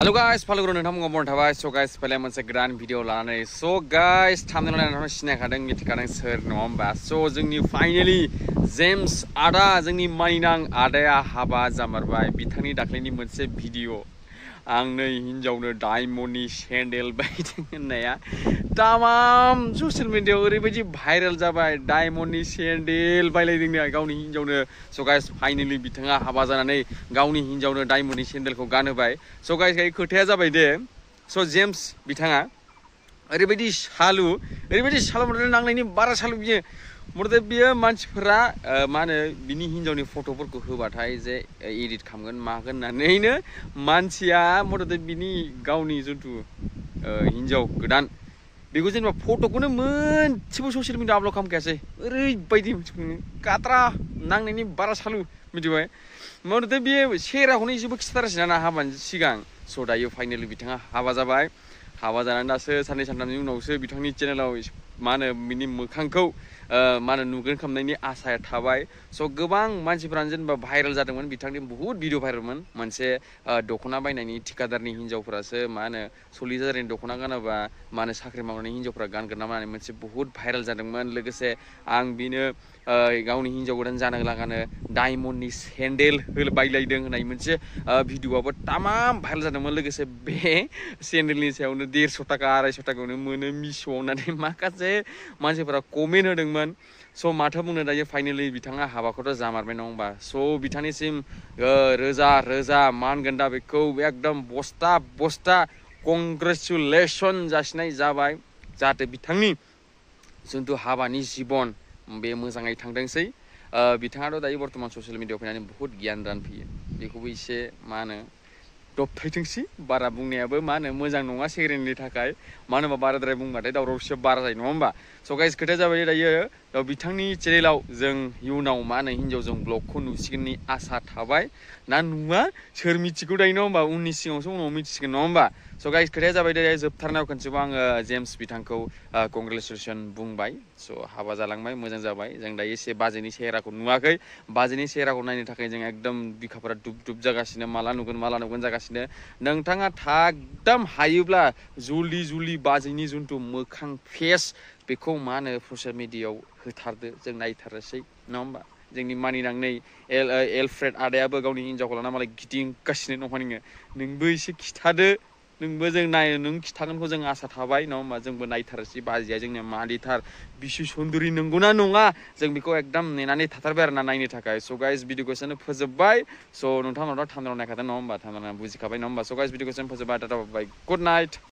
Hello guys, follow nonton ngomong थाबाय so guys pele मोनसे गोदान भिडिअ लानानै so guys थामनेल नायनानै सिनायखादों मिथिखादों सोर नङा होमबा so जोंनि फाइनाली जेम्स आदा जोंनि मानिनां आदाया हाबा जामारबाय बिथांनि दाख्लैनि मोनसे भिडिअ आं नै हिनजावनो डायमन्डनि सेन्डेल बायदों होननाया तमाम ससियेल मिडियायाव ओरैबायदि भाइरेल जाबाय डायमन्डनि सेन्डेल बायलायदोंनो गावनि हिनजावनो so guys फाइनाली बिथाङा हाबा जानानै गावनि हिनजावनो डायमन्डनि सेन्डेलखौ गानहोबाय so guys खोथाया जाबाय दे so जेम्स बिथाङा ओरैबायदि सालु मोनदों नांनायनि बारा सालु बियो मथे बियो मानसिफोरा मा होनो बिनि हिनजावनि फट'फोरखौ होबाथाय जे एडिट खालामगोन मागोन होननानैनो मानसिया मथे बिनि गावनि जिथु हिनजाव गोदान बेखौ जेनेबा फट'खौनो मोनसेबो ससियेल मिडिया आपल'ड खालामखायासै ओरैबायदि काट्रा नांनायनि बारा सालु मिथिबाय मथे बियो सेहेराखौनो एसेबो खिथारासै ना हाबानि सिगां स' दायो फाइनाली बिथाङा हाबा जाबाय हाबा जानानै दासो साननै सानथामनि उनावसो बिथांनि चेनेलाव मा होनो बिनि मोखांखौ मा होनो नुगोन खालामनायनि आसाया थाबाय स' गोबां मानसिफ्रानो जेनेबा भाइरेल जादोंमोन बिथांनि बुहुत भिडिअ भाइरेलमोन मोनसे दख'ना बायनायनि थिकादारनि हिनजावफोरासो मा होनो 40,000नि दख'ना गानाबा मा होनो साख्रि मावनानै हिनजावफ्रा गानगोन नामा होननानै मोनसे बुहुत भाइरेल जादोंमोन लोगोसे आं बिनो गावनि हिनजाव गोदान जानो लागानो डायमन्डनि सेन्डेल बायलायदों होननाय मोनसे भिडिअआबो तमाम भाइरेल जादोंमोन लोगोसे बे सेन्डेलनि सायावनो 150 थाखा 250 थाखायावनो मोनो मिश'आव होननानै माखासे मानसिफोरा कमेन्ट होदोंमोन स' माथो बुंनो दायो फाइनाली बिथाङा हाबाखौथ' जामारबाय नङा होमबा स' बिथांनिसिम रोजा रोजा मान गोनदा बेखौ एकदम बस्ता कंग्रेचुलेसन जासिनाय जाबाय जाहाथे बिथांनि जिथु हाबानि जिबन बे मोजाङै थांथोंसै बिथाङाथ' दायो बर्तमान ससियेल मिडियायाव फैनानै बुहुत गियान रानफैयो बेखौबो एसे मा होनो दबथायथोंसै बारा बुंनायाबो मा होनो मोजां नङा सेकेन्डनि थाखाय मानो होनबा बाराद्राय बुंबाथाय दावरावसिया बारा जायो नङा होमबा स' गाइस खोथाया जाबाय दायो बिथांनि चेनेलाव जों इयुनाव मा होनो हिनजावजों ब्लगखौ नुसिगोननि आसा थाबाय ना नुवा सोर मिथिगौ दायो नङा होमबा उननि सिगाङावसो उनाव मिथिसिगोन नङा होमबा स' गाइस खोथाया जाबाय दायो जोबथारनायाव खनसेबो आङो जेम्स बिथांखौ कंग्रेचुलेसन बुंबाय स' हाबा जालांबाय मोजां जाबाय जों दायो एसे बाजैनि सेहेराखौ नुवाखै बाजैनि सेहेराखौ नायनो थाखाय जों एकदम बिखाफोरा दुब जागासिनो माला नुगोन जागासिनो नोंथाङा एकदम हायोब्ला जुलि बाजैनि जिथु मोखां फेस बेखौ मा होनो ससियेल मिडियायाव होथारदो जों नायथारनोसै नङा होमबा जोंनि मानिनांनै एलफ्रेड आदायाबो गावनि हिनजावखौ लाना मालाय गिदिंगासिनो दङ नोंबो एसे खिथादो नोंबो जों नों खिथागोनखौ जों आसा थाबाय नङा होमबा जोंबो नायथारसै बाजैया जोंनिया मालिथार बिसि सुन्दुरि नंगौना नङा जों बेखौ एकदम नेनानै थाथारबाय आरो ना नायनो थाखाय स' गाइस भिडिअखौ एसेनो फोजोबबाय स' नोंथांमोनाथ' थामनेलाव नायखादों नङा होमबा थामनेला बुजिखाबाय नङा होमबा स' गाइस भिडिअखौ एसेनो फोजोबबाय टाटा बाय गुड नाइट